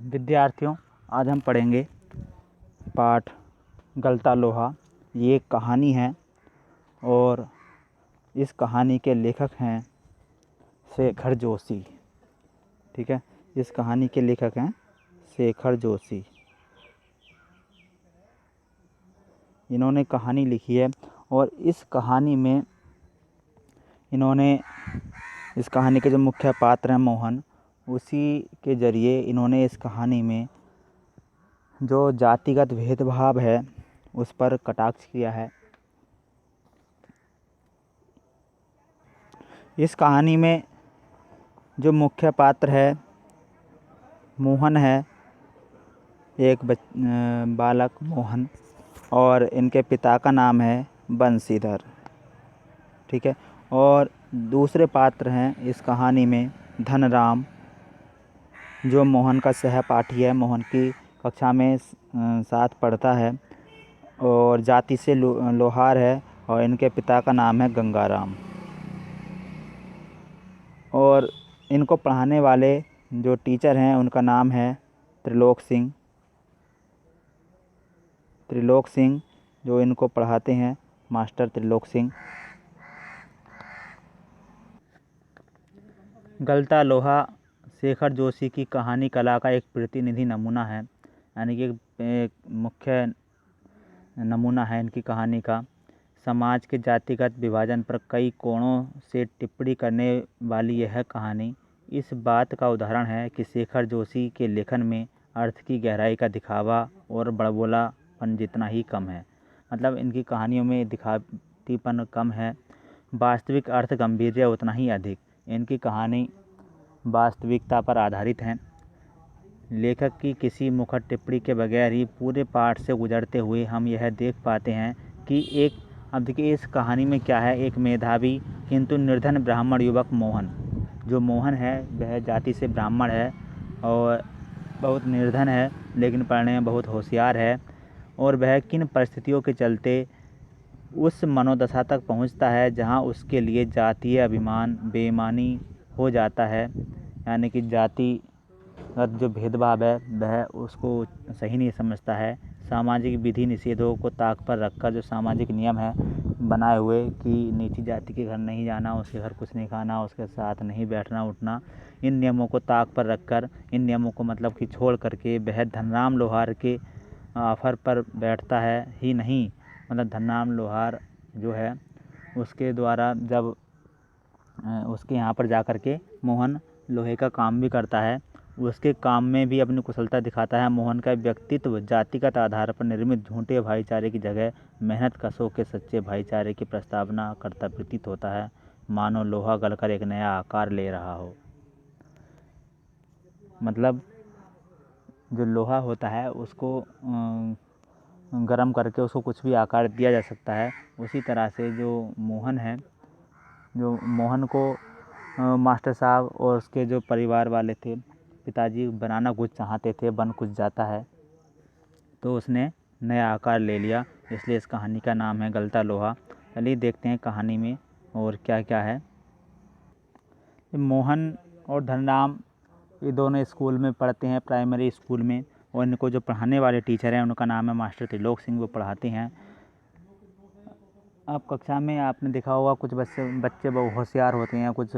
विद्यार्थियों, आज हम पढ़ेंगे पाठ गलता लोहा। ये एक कहानी है और इस कहानी के लेखक हैं शेखर जोशी। ठीक है, इस कहानी के लेखक हैं शेखर जोशी। इन्होंने कहानी लिखी है और इस कहानी में इस कहानी के जो मुख्य पात्र हैं मोहन, उसी के ज़रिए इन्होंने इस कहानी में जो जातिगत भेदभाव है उस पर कटाक्ष किया है। इस कहानी में जो मुख्य पात्र है मोहन है, एक बालक मोहन, और इनके पिता का नाम है बंशीधर। ठीक है, और दूसरे पात्र हैं इस कहानी में धनराम, जो मोहन का सहपाठी है, मोहन की कक्षा में साथ पढ़ता है और जाति से लोहार है, और इनके पिता का नाम है गंगाराम। और इनको पढ़ाने वाले जो टीचर हैं उनका नाम है त्रिलोक सिंह, जो इनको पढ़ाते हैं मास्टर त्रिलोक सिंह। गलता लोहा शेखर जोशी की कहानी कला का एक प्रतिनिधि नमूना है, यानी कि एक मुख्य नमूना है इनकी कहानी का। समाज के जातिगत विभाजन पर कई कोणों से टिप्पणी करने वाली यह कहानी इस बात का उदाहरण है कि शेखर जोशी के लेखन में अर्थ की गहराई का दिखावा और बड़बोलापन जितना ही कम है। मतलब इनकी कहानियों में दिखावटीपन कम है, वास्तविक अर्थ गंभीर्य उतना ही अधिक। इनकी कहानी वास्तविकता पर आधारित है। लेखक की किसी मुखर टिप्पणी के बगैर ही पूरे पाठ से गुजरते हुए हम यह देख पाते हैं कि अब देखिए इस कहानी में क्या है, एक मेधावी किंतु निर्धन ब्राह्मण युवक मोहन, जो मोहन है वह जाति से ब्राह्मण है और बहुत निर्धन है, लेकिन पढ़ने में बहुत होशियार है। और वह किन परिस्थितियों के चलते उस मनोदशा तक पहुंचता है जहां उसके लिए जातीय अभिमान बेईमानी हो जाता है, यानी कि जातिगत जो भेदभाव है वह उसको सही नहीं समझता है। सामाजिक विधि निषेधों को ताक पर रखकर जो सामाजिक नियम है बनाए हुए कि नीची जाति के घर नहीं जाना, उसके घर कुछ नहीं खाना, उसके साथ नहीं बैठना उठना, इन नियमों को ताक पर रखकर, इन नियमों को मतलब कि छोड़ करके वह धनराम लोहार के ऑफर पर बैठता है ही नहीं। मतलब धनराम लोहार जो है उसके द्वारा जब उसके यहाँ पर जा कर के मोहन लोहे का काम भी करता है, उसके काम में भी अपनी कुशलता दिखाता है। मोहन का व्यक्तित्व जातिगत आधार पर निर्मित झूठे भाईचारे की जगह मेहनत कशों के सच्चे भाईचारे की प्रस्तावना करता प्रतीत होता है, मानो लोहा गलकर एक नया आकार ले रहा हो। मतलब जो लोहा होता है उसको गरम करके उसको कुछ भी आकार दिया जा सकता है। उसी तरह से जो मोहन है, जो मोहन को मास्टर साहब और उसके जो परिवार वाले थे, पिताजी बनाना कुछ चाहते थे, बन कुछ जाता है, तो उसने नया आकार ले लिया, इसलिए इस कहानी का नाम है गलता लोहा। चलिए देखते हैं कहानी में और क्या क्या है। मोहन और धनराम ये दोनों स्कूल में पढ़ते हैं, प्राइमरी स्कूल में, और इनको जो पढ़ाने वाले टीचर हैं उनका नाम है मास्टर त्रिलोक सिंह, वो पढ़ाते हैं। अब कक्षा में आपने देखा होगा कुछ बच्चे बहुत होशियार होते हैं, कुछ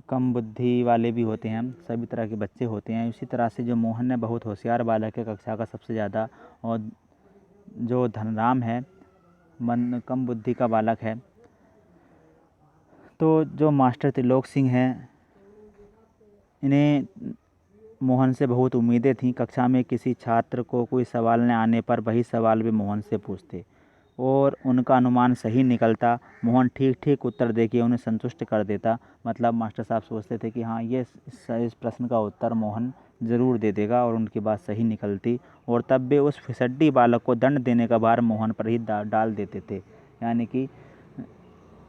कम बुद्धि वाले भी होते हैं, सभी तरह के बच्चे होते हैं। इसी तरह से जो मोहन है बहुत होशियार बालक है, कक्षा का सबसे ज़्यादा, और जो धनराम है कम बुद्धि का बालक है। तो जो मास्टर त्रिलोक सिंह हैं, इन्हें मोहन से बहुत उम्मीदें थीं। कक्षा में किसी छात्र को कोई सवाल न आने पर वही सवाल वे मोहन से पूछते और उनका अनुमान सही निकलता। मोहन ठीक ठीक उत्तर देके उन्हें संतुष्ट कर देता। मतलब मास्टर साहब सोचते थे कि हाँ, ये इस प्रश्न का उत्तर मोहन ज़रूर दे देगा, और उनकी बात सही निकलती, और तब वे उस फिसड्डी बालक को दंड देने का भार मोहन पर ही डाल देते थे। यानी कि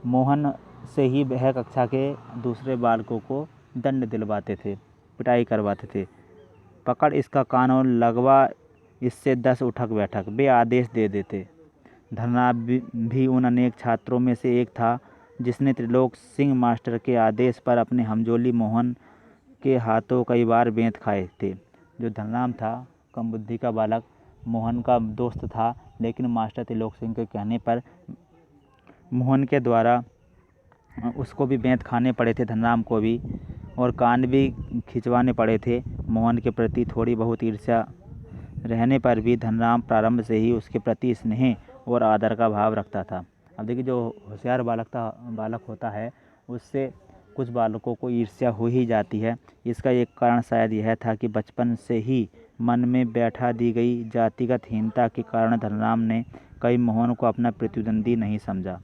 मोहन से ही वह कक्षा के दूसरे बालकों को दंड दिलवाते थे, पिटाई करवाते थे। पकड़ इसका कान और लगवा इससे 10 उठक बैठक, वे आदेश दे देते। धनराम भी उन अनेक छात्रों में से एक था जिसने त्रिलोक सिंह मास्टर के आदेश पर अपने हमजोली मोहन के हाथों कई बार बेंत खाए थे। जो धनराम था कम बुद्धि का बालक, मोहन का दोस्त था, लेकिन मास्टर त्रिलोक सिंह के कहने पर मोहन के द्वारा उसको भी बेंत खाने पड़े थे, धनराम को भी, और कान भी खिंचवाने पड़े थे। मोहन के प्रति थोड़ी बहुत ईर्ष्या रहने पर भी धनराम प्रारंभ से ही उसके प्रति स्नेह और आदर का भाव रखता था। अब देखिए, जो होशियार बालक होता है उससे कुछ बालकों को ईर्ष्या हो ही जाती है। इसका एक कारण शायद यह था कि बचपन से ही मन में बैठा दी गई जातिगत हीनता के कारण धनराम ने कभी मोहन को अपना प्रतिद्वंदी नहीं समझा,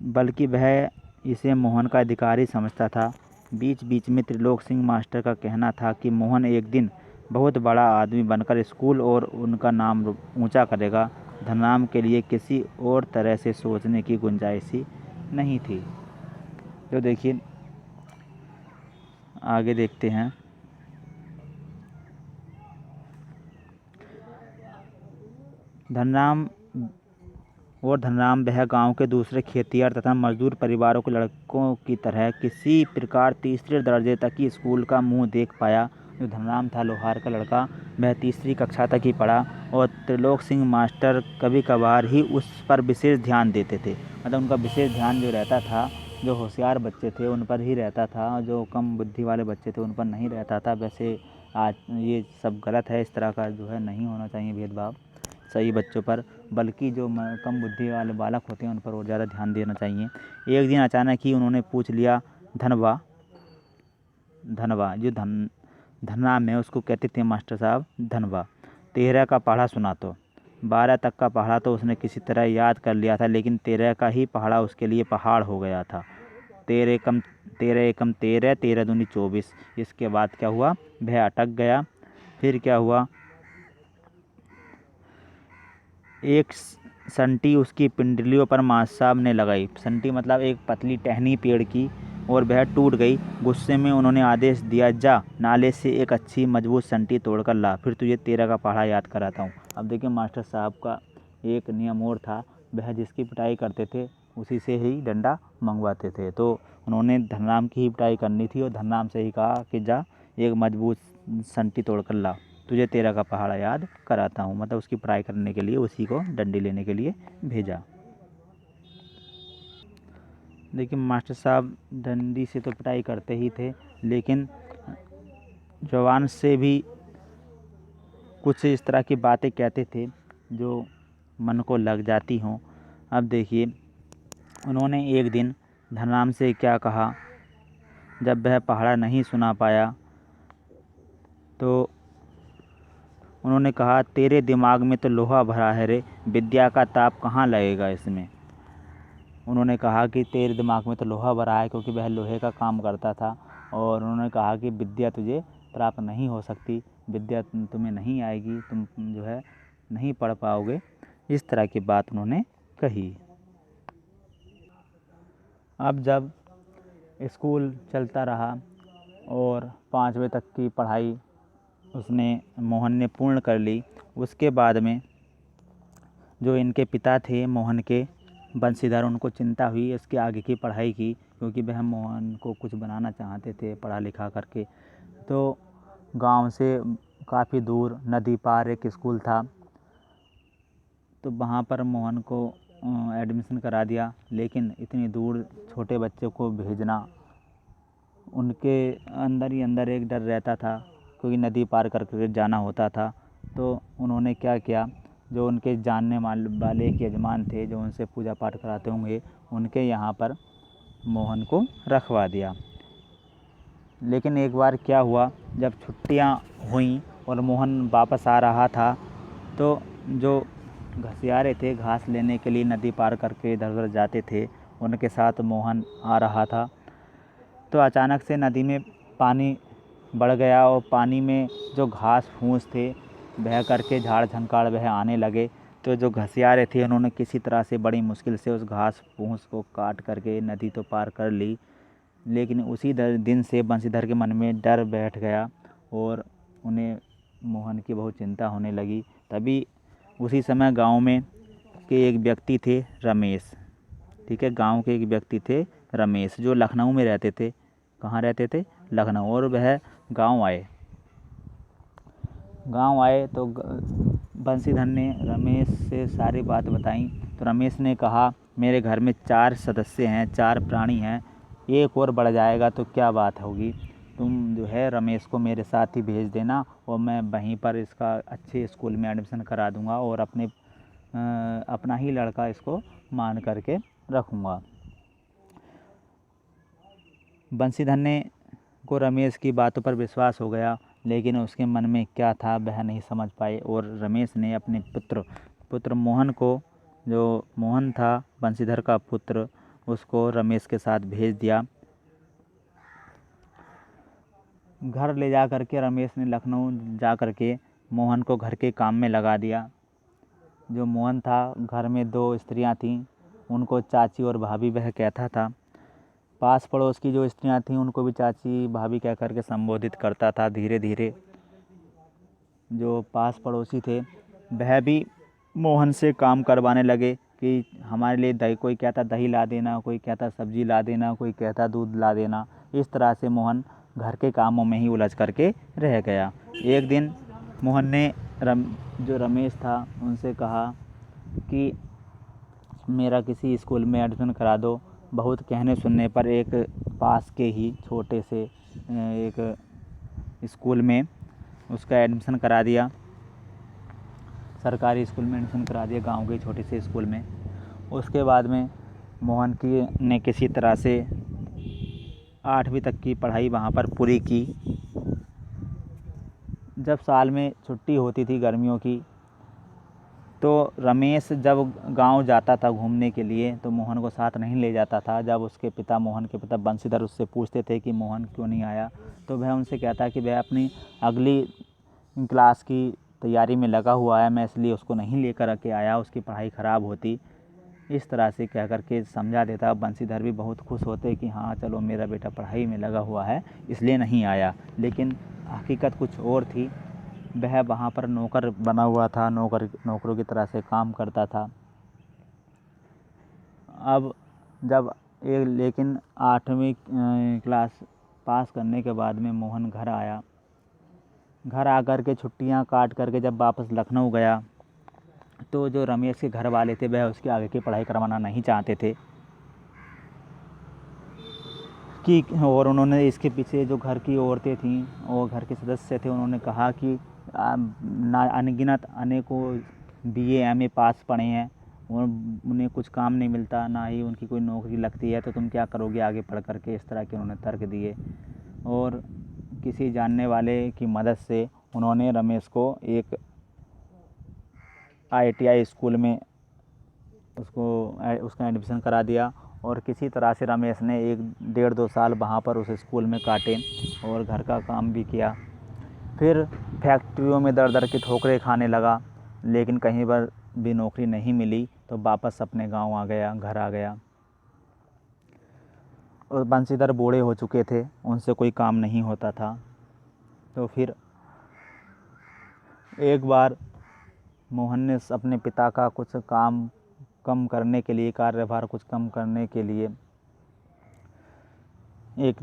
बल्कि वह इसे मोहन का अधिकारी समझता था। बीच बीच में त्रिलोक सिंह मास्टर का कहना था कि मोहन एक दिन बहुत बड़ा आदमी बनकर स्कूल और उनका नाम ऊंचा करेगा। धनराम के लिए किसी और तरह से सोचने की गुंजाइश ही नहीं थी। तो देखिए, आगे देखते हैं। धनराम वह गांव के दूसरे खेतिहर तथा मजदूर परिवारों के लड़कों की तरह किसी प्रकार तीसरे दर्जे तक ही स्कूल का मुंह देख पाया। जो धनराम था लोहार का लड़का, वह तीसरी कक्षा तक ही पढ़ा और त्रिलोक सिंह मास्टर कभी कभार ही उस पर विशेष ध्यान देते थे। मतलब उनका विशेष ध्यान जो रहता था, जो होशियार बच्चे थे उन पर ही रहता था, जो कम बुद्धि वाले बच्चे थे उन पर नहीं रहता था। वैसे आज ये सब गलत है, इस तरह का जो है नहीं होना चाहिए भेदभाव सही बच्चों पर, बल्कि जो कम बुद्धि वाले बालक होते हैं उन पर और ज़्यादा ध्यान देना चाहिए। एक दिन अचानक ही उन्होंने पूछ लिया, धनवा जो धनराम है उसको कहते थे मास्टर साहब धनवा, 13 का पढ़ा सुना। तो 12 तक का पढ़ा तो उसने किसी तरह याद कर लिया था, लेकिन 13 का ही पढ़ा उसके लिए पहाड़ हो गया था। 13 एकम 13, 13 दूनी 24। इसके बाद क्या हुआ, वह अटक गया। फिर क्या हुआ, एक संटी उसकी पिंडलियों पर मास्टर साहब ने लगाई। संटी मतलब एक पतली टहनी पेड़ की, और वह टूट गई। गुस्से में उन्होंने आदेश दिया, जा नाले से एक अच्छी मजबूत संटी तोड़कर ला, फिर तुझे 13 का पढ़ा याद कराता हूँ। अब देखिए, मास्टर साहब का एक नियम और था, वह जिसकी पिटाई करते थे उसी से ही डंडा मंगवाते थे। तो उन्होंने धनराम की ही पिटाई करनी थी और धनराम से ही कहा कि जा एक मजबूत संटी तोड़कर ला, तुझे 13 का पहाड़ा याद कराता हूँ। मतलब उसकी पढ़ाई करने के लिए उसी को डंडी लेने के लिए भेजा। लेकिन मास्टर साहब डंडी से तो पिटाई करते ही थे, लेकिन जवान से भी कुछ इस तरह की बातें कहते थे जो मन को लग जाती हों। अब देखिए, उन्होंने एक दिन धनराम से क्या कहा, जब वह पहाड़ा नहीं सुना पाया तो उन्होंने कहा, तेरे दिमाग में तो लोहा भरा है रे, विद्या का ताप कहाँ लगेगा इसमें। उन्होंने कहा कि तेरे दिमाग में तो लोहा भरा है, क्योंकि वह लोहे का काम करता था। और उन्होंने कहा कि विद्या तुझे प्राप्त नहीं हो सकती, विद्या तुम्हें नहीं आएगी, तुम जो है नहीं पढ़ पाओगे। इस तरह की बात उन्होंने कही। अब जब स्कूल चलता रहा और 5वीं तक की पढ़ाई मोहन ने पूर्ण कर ली, उसके बाद में जो इनके पिता थे मोहन के, बंशीधर, उनको चिंता हुई इसके आगे की पढ़ाई की, क्योंकि वह मोहन को कुछ बनाना चाहते थे पढ़ा लिखा करके। तो गांव से काफ़ी दूर नदी पार एक स्कूल था, तो वहाँ पर मोहन को एडमिशन करा दिया। लेकिन इतनी दूर छोटे बच्चे को भेजना, उनके अंदर ही अंदर एक डर रहता था, क्योंकि नदी पार करके जाना होता था। तो उन्होंने क्या किया, जो उनके जानने वाले एक यजमान थे जो उनसे पूजा पाठ कराते होंगे, उनके यहाँ पर मोहन को रखवा दिया। लेकिन एक बार क्या हुआ, जब छुट्टियाँ हुईं और मोहन वापस आ रहा था, तो जो घसियारे थे घास लेने के लिए नदी पार करके इधर उधर जाते थे, उनके साथ मोहन आ रहा था। तो अचानक से नदी में पानी बढ़ गया और पानी में जो घास फूस थे बह करके झाड़ झंकाड़ वह आने लगे। तो जो घसियारे थे उन्होंने किसी तरह से बड़ी मुश्किल से उस घास फूस को काट करके नदी तो पार कर ली। लेकिन उसी दिन से बंशीधर के मन में डर बैठ गया और उन्हें मोहन की बहुत चिंता होने लगी। तभी उसी समय गांव में के एक व्यक्ति थे रमेश, ठीक है, गांव के एक व्यक्ति थे रमेश, जो लखनऊ में रहते थे। कहाँ रहते थे? लखनऊ और वह गांव आए तो बंसीधर ने रमेश से सारी बात बताई। तो रमेश ने कहा, मेरे घर में 4 सदस्य हैं, 4 प्राणी हैं, एक और बढ़ जाएगा तो क्या बात होगी। तुम जो है रमेश को मेरे साथ ही भेज देना और मैं वहीं पर इसका अच्छे स्कूल में एडमिशन करा दूंगा और अपना ही लड़का इसको मान करके रखूँगा। बंसीधर ने को रमेश की बातों पर विश्वास हो गया, लेकिन उसके मन में क्या था वह नहीं समझ पाए और रमेश ने अपने पुत्र मोहन को, जो मोहन था बंसीधर का पुत्र, उसको रमेश के साथ भेज दिया। घर ले जा करके रमेश ने लखनऊ जा करके मोहन को घर के काम में लगा दिया। जो मोहन था, घर में 2 स्त्रियां थीं, उनको चाची और भाभी वह कहता था। पास पड़ोस की जो स्त्रियां थीं उनको भी चाची भाभी कह करके संबोधित करता था। धीरे धीरे जो पास पड़ोसी थे वह भी मोहन से काम करवाने लगे कि हमारे लिए दही, कोई कहता दही ला देना, कोई कहता सब्जी ला देना, कोई कहता दूध ला देना। इस तरह से मोहन घर के कामों में ही उलझ करके रह गया। एक दिन मोहन ने जो रमेश था उनसे कहा कि मेरा किसी स्कूल में एडमिशन करा दो। बहुत कहने सुनने पर एक पास के ही छोटे से एक स्कूल में उसका एडमिशन करा दिया, सरकारी स्कूल में एडमिशन करा दिया, गांव के छोटे से स्कूल में। उसके बाद में मोहन ने किसी तरह से 8वीं तक की पढ़ाई वहाँ पर पूरी की। जब साल में छुट्टी होती थी गर्मियों की, तो रमेश जब गांव जाता था घूमने के लिए तो मोहन को साथ नहीं ले जाता था। जब उसके पिता, मोहन के पिता बंसीधर, उससे पूछते थे कि मोहन क्यों नहीं आया, तो वह उनसे कहता कि वह अपनी अगली क्लास की तैयारी में लगा हुआ है, मैं इसलिए उसको नहीं लेकर के आया, उसकी पढ़ाई ख़राब होती। इस तरह से कह कर के समझा देता। बंसीधर भी बहुत खुश होते कि हाँ चलो मेरा बेटा पढ़ाई में लगा हुआ है इसलिए नहीं आया। लेकिन हकीकत कुछ और थी। वह वहाँ पर नौकर बना हुआ था, नौकरों की तरह से काम करता था। अब जब लेकिन 8वीं क्लास पास करने के बाद में मोहन घर आया। घर आकर के छुट्टियां काट करके जब वापस लखनऊ गया तो जो रमेश के घर वाले थे वह उसकी आगे की पढ़ाई करवाना नहीं चाहते थे और उन्होंने इसके पीछे जो घर की औरतें थीं और घर के सदस्य थे, उन्होंने कहा कि अनगिनत अनेकों BA MA पास पढ़े हैं और उन्हें कुछ काम नहीं मिलता, ना ही उनकी कोई नौकरी लगती है, तो तुम क्या करोगे आगे पढ़ करके। इस तरह के उन्होंने तर्क दिए और किसी जानने वाले की मदद से उन्होंने रमेश को एक ITI स्कूल में उसका एडमिशन करा दिया। और किसी तरह से रमेश ने 1-1.5-2 साल वहाँ पर उस स्कूल में काटे और घर का काम भी किया। फिर फैक्ट्रियों में दर की ठोकरें खाने लगा, लेकिन कहीं पर भी नौकरी नहीं मिली तो वापस अपने गांव आ गया, घर आ गया। और बंसीधर बूढ़े हो चुके थे, उनसे कोई काम नहीं होता था। तो फिर एक बार मोहन ने अपने पिता का कुछ काम कम करने के लिए, कार्यभार कुछ कम करने के लिए एक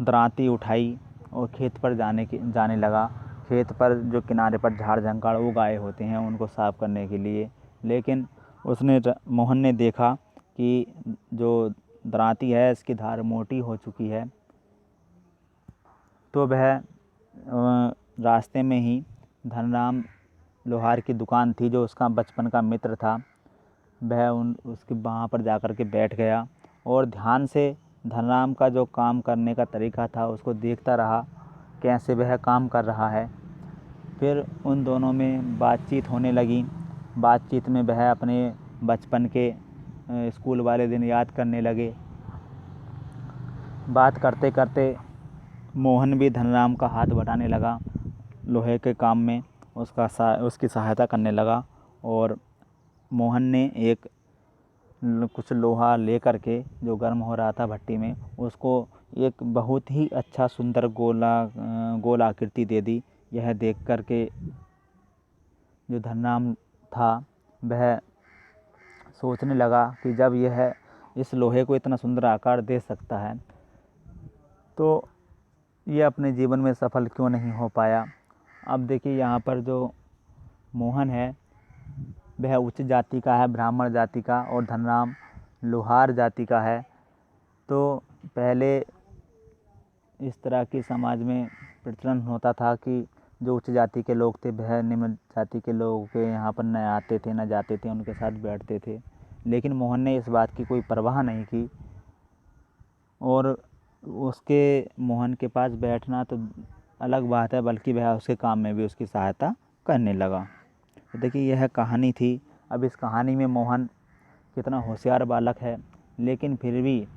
दरांती उठाई और खेत पर जाने लगा। खेत पर जो किनारे पर झाड़ झंकाड़ उगाए होते हैं उनको साफ़ करने के लिए। लेकिन मोहन ने देखा कि जो दरांती है इसकी धार मोटी हो चुकी है। तो वह रास्ते में ही धनराम लोहार की दुकान थी, जो उसका बचपन का मित्र था, वह उसके वहाँ पर जाकर के बैठ गया और ध्यान से धनराम का जो काम करने का तरीका था उसको देखता रहा, कैसे वह काम कर रहा है। फिर उन दोनों में बातचीत होने लगी। बातचीत में वह अपने बचपन के स्कूल वाले दिन याद करने लगे। बात करते करते मोहन भी धनराम का हाथ बटाने लगा, लोहे के काम में उसकी सहायता करने लगा। और मोहन ने कुछ लोहा लेकर के जो गर्म हो रहा था भट्टी में, उसको एक बहुत ही अच्छा सुंदर गोल आकृति दे दी। यह देख कर के जो धनराम था वह सोचने लगा कि जब यह इस लोहे को इतना सुंदर आकार दे सकता है तो ये अपने जीवन में सफल क्यों नहीं हो पाया। अब देखिए यहाँ पर जो मोहन है वह उच्च जाति का है, ब्राह्मण जाति का, और धनराम लोहार जाति का है। तो पहले इस तरह की समाज में प्रचलन होता था कि जो उच्च जाति के लोग थे वह निम्न जाति के लोगों के यहाँ पर न आते थे न जाते थे, उनके साथ बैठते थे। लेकिन मोहन ने इस बात की कोई परवाह नहीं की और मोहन के पास बैठना तो अलग बात है, बल्कि वह उसके काम में भी उसकी सहायता करने लगा। तो देखिए यह कहानी थी। अब इस कहानी में मोहन कितना होशियार बालक है, लेकिन फिर भी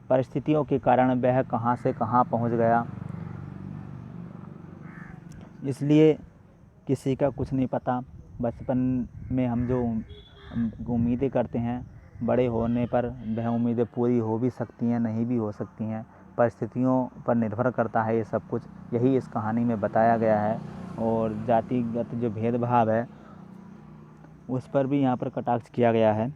परिस्थितियों के कारण वह कहाँ से कहाँ पहुँच गया, इसलिए किसी का कुछ नहीं पता। बचपन में हम जो उम्मीदें करते हैं, बड़े होने पर वह उम्मीदें पूरी हो भी सकती हैं, नहीं भी हो सकती हैं। परिस्थितियों पर निर्भर करता है ये सब कुछ। यही इस कहानी में बताया गया है। और जातिगत जो भेदभाव है उस पर भी यहाँ पर कटाक्ष किया गया है।